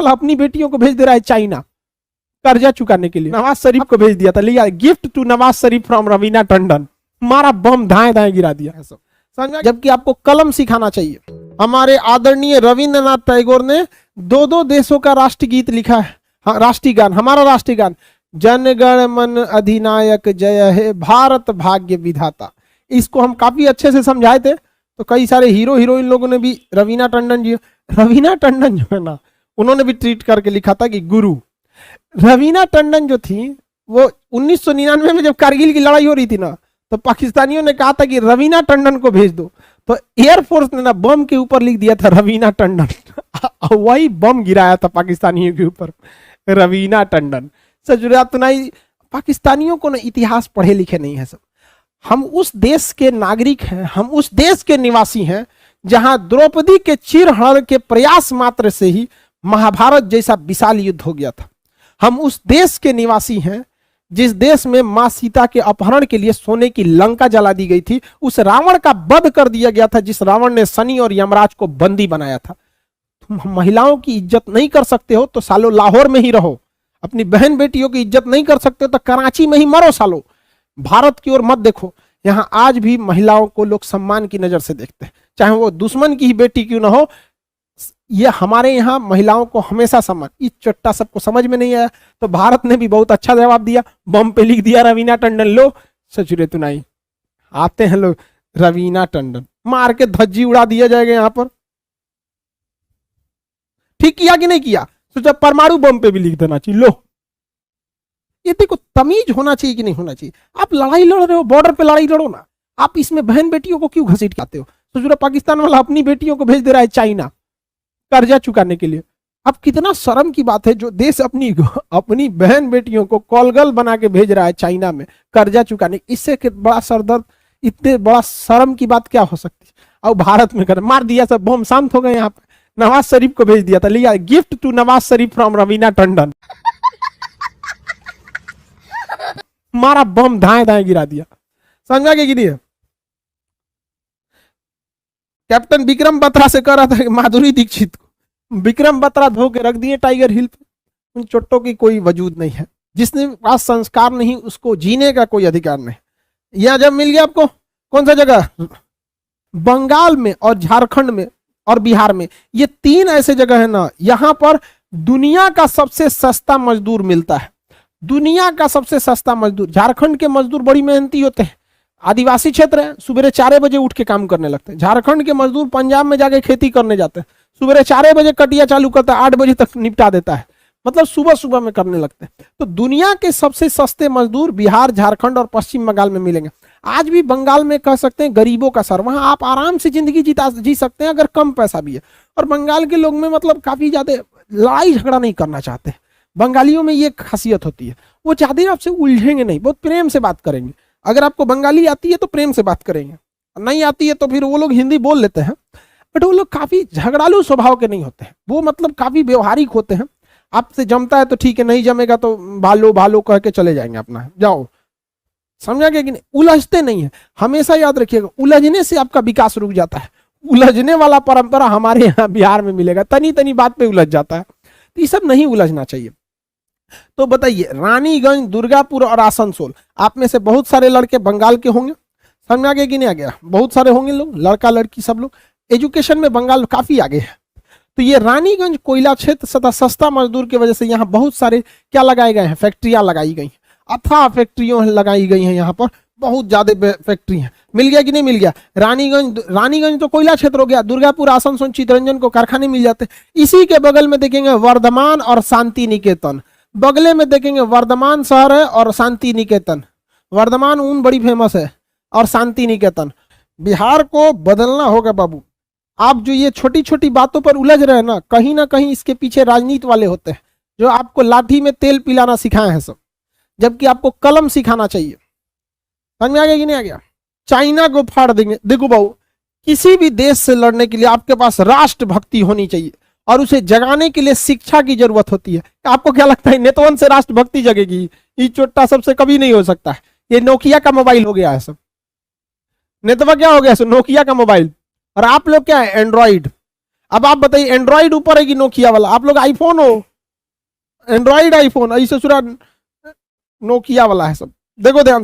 वाला अपनी बेटियों को भेज दे रहा है चाइना कर्जा चुकाने के लिए। नवाज शरीफ को भेज दिया था, लिया gift to Nawaz Sharif from Raveena Tandon, मारा बम धाए धाए गिरा दिया है सब, समझा। जबकि आपको कलम सिखाना चाहिए। हमारे आदरणीय रविंद्रनाथ टैगोर ने दो दो देशों का राष्ट्रगीत लिखा है, राष्ट्रीय गान, हमारा राष्ट्रीय गान, जन गण मन अधिनायक जय हे भारत भाग्य विधाता। इसको हम काफी अच्छे से समझाए थे, तो कई सारे हीरो हीरोइन लोगों ने भी, रवीना टंडन जो है ना, उन्होंने भी ट्वीट करके लिखा था कि गुरु। रवीना टंडन जो थी वो 1999 में जब कारगिल की लड़ाई हो रही थी ना, तो पाकिस्तानियों ने कहा था कि रवीना टंडन को भेज दो, तो एयरफोर्स ने ना बम के ऊपर लिख दिया था रवीना टंडन वही बम गिराया था पाकिस्तानियों के ऊपर, रवीना टंडन। सजुरात नहीं, पाकिस्तानियों को ना इतिहास पढ़े लिखे नहीं है सब। हम उस देश के नागरिक हैं, हम उस देश के निवासी हैं जहां द्रौपदी के चिरहरण के प्रयास मात्र से ही महाभारत जैसा विशाल युद्ध हो गया था। हम उस देश के निवासी हैं जिस देश में मां सीता के अपहरण के लिए सोने की लंका जला दी गई थी, उस रावण का वध कर दिया गया था जिस रावण ने शनि और यमराज को बंदी बनाया था। तुम महिलाओं की इज्जत नहीं कर सकते हो तो सालो लाहौर में ही रहो, अपनी बहन बेटियों की इज्जत नहीं कर सकते तो कराची में ही मरो सालो, भारत की ओर मत देखो। यहां आज भी महिलाओं को लोग सम्मान की नजर से देखते हैं, चाहे वो दुश्मन की ही बेटी क्यों ना हो। ये हमारे यहाँ महिलाओं को हमेशा सम्मान, इस चट्टा सबको समझ में नहीं आया, तो भारत ने भी बहुत अच्छा जवाब दिया, बम पे लिख दिया रवीना टंडन, लो सचुरे तुनाई आते हैं लोग, रवीना टंडन मार के धज्जी उड़ा दिया जाएगा यहाँ पर। ठीक किया कि नहीं किया? सोचा परमाणु बम पे भी लिख देना चाहिए, लो। ये देखो तमीज होना चाहिए कि नहीं होना चाहिए। आप लड़ाई लड़ रहे हो, बॉर्डर पे लड़ाई लड़ो ना, आप इसमें बहन बेटियों को क्यों घसीट के आते हो? सोचो पाकिस्तान वाला अपनी बेटियों को भेज दे रहा है चाइना कर्जा चुकाने के लिए। अब कितना शर्म की बात है, जो देश अपनी बहन बेटियों को कॉलगल बना के भेज रहा है चाइना में कर्जा चुकाने, इससे बड़ा सरदर्द, इतने बड़ा शर्म की बात क्या हो सकती है? अब भारत में कर मार दिया सब बम, शांत हो गए। यहाँ पे नवाज शरीफ को भेज दिया था, लिया gift to Nawaz Sharif from Raveena Tandon मारा बम धाए धाए गिरा दिया, समझा कि नहीं? कैप्टन विक्रम बत्रा से कह रहा था कि माधुरी दीक्षित को विक्रम बत्रा धो के रख दिए टाइगर हिल पे। उन चोटों की कोई वजूद नहीं है, जिसने पास संस्कार नहीं उसको जीने का कोई अधिकार नहीं। यह जब मिल गया आपको, कौन सा जगह? बंगाल में और झारखंड में और बिहार में, ये तीन ऐसे जगह है ना, यहाँ पर दुनिया का सबसे सस्ता मजदूर मिलता है, दुनिया का सबसे सस्ता मजदूर। झारखंड के मजदूर बड़ी मेहनती होते हैं, आदिवासी क्षेत्र है, सुबह 4 बजे उठ के काम करने लगते हैं। झारखंड के मजदूर पंजाब में जाके खेती करने जाते हैं, सुबह 4 बजे कटिया चालू करता है, 8 बजे तक निपटा देता है, मतलब सुबह सुबह में करने लगते हैं। तो दुनिया के सबसे सस्ते मजदूर बिहार, झारखंड और पश्चिम बंगाल में मिलेंगे। आज भी बंगाल में कह सकते हैं गरीबों का सर, वहां आप आराम से जिंदगी जी सकते हैं अगर कम पैसा भी है। और बंगाल के लोग में मतलब काफी ज्यादा लड़ाई झगड़ा नहीं करना चाहते। बंगालियों में ये खासियत होती है, वो ज्यादा आपसे उलझेंगे नहीं, बहुत प्रेम से बात करेंगे। अगर आपको बंगाली आती है तो प्रेम से बात करेंगे, नहीं आती है तो फिर वो लोग हिंदी बोल लेते हैं, बट वो लोग काफी झगड़ालू स्वभाव के नहीं होते हैं, वो मतलब काफी व्यवहारिक होते हैं। आपसे जमता है तो ठीक है, नहीं जमेगा तो भालो भालो कह के चले जाएंगे, अपना जाओ, समझा गया कि नहीं? उलझते नहीं है, हमेशा याद रखिएगा, उलझने से आपका विकास रुक जाता है। उलझने वाला परंपरा हमारे यहाँ बिहार में मिलेगा, तनी तनी बात पे उलझ जाता है, तो ये सब नहीं उलझना चाहिए। तो बताइए, रानीगंज, दुर्गापुर और आसनसोल, आप में से बहुत सारे लड़के बंगाल के होंगे, समझ में आ गया कि नहीं आ गया? बहुत सारे होंगे लोग, लड़का लड़की सब लोग एजुकेशन में बंगाल काफी आगे है। तो ये रानीगंज कोयला क्षेत्र सस्ता मजदूर की वजह से यहाँ बहुत सारे क्या लगाए गए हैं, फैक्ट्रियां लगाई गई, अथाह फैक्ट्रियों लगाई गई हैं, यहाँ पर बहुत ज्यादा फैक्ट्री है। मिल गया कि नहीं मिल गया? रानीगंज तो कोयला क्षेत्र हो गया, दुर्गापुर, आसनसोल, चितरंजन को कारखाने मिल जाते। इसी के बगल में देखेंगे वर्धमान और शांति निकेतन, बगले में देखेंगे वर्धमान शहर है और शांति निकेतन, वर्धमान ऊन बड़ी फेमस है और शांति निकेतन। बिहार को बदलना होगा बाबू। आप जो ये छोटी छोटी बातों पर उलझ रहे हैं ना कहीं इसके पीछे राजनीति वाले होते हैं जो आपको लाठी में तेल पिलाना सिखाए हैं सब, जबकि आपको कलम सिखाना चाहिए। समझ में आ गया कि नहीं आ गया? चाइना को फाड़ देंगे। देखो बाबू, किसी भी देश से लड़ने के लिए आपके पास राष्ट्रभक्ति होनी चाहिए और उसे जगाने के लिए शिक्षा की जरूरत होती है। आपको क्या लगता है नेतवन से राष्ट्रभक्ति जगेगी? ये छोटा सबसे कभी नहीं हो सकता है। ये नोकिया का मोबाइल हो गया है सब, नेतवा क्या हो गया? नोकिया का मोबाइल, और आप लोग क्या है? एंड्रॉइड। अब आप बताइए एंड्रॉइड ऊपर है कि नोकिया वाला? आप लोग आईफोन हो, एंड्रॉइड आईफोन, ऐसे सूरा नोकिया वाला है सब। देखो ध्यान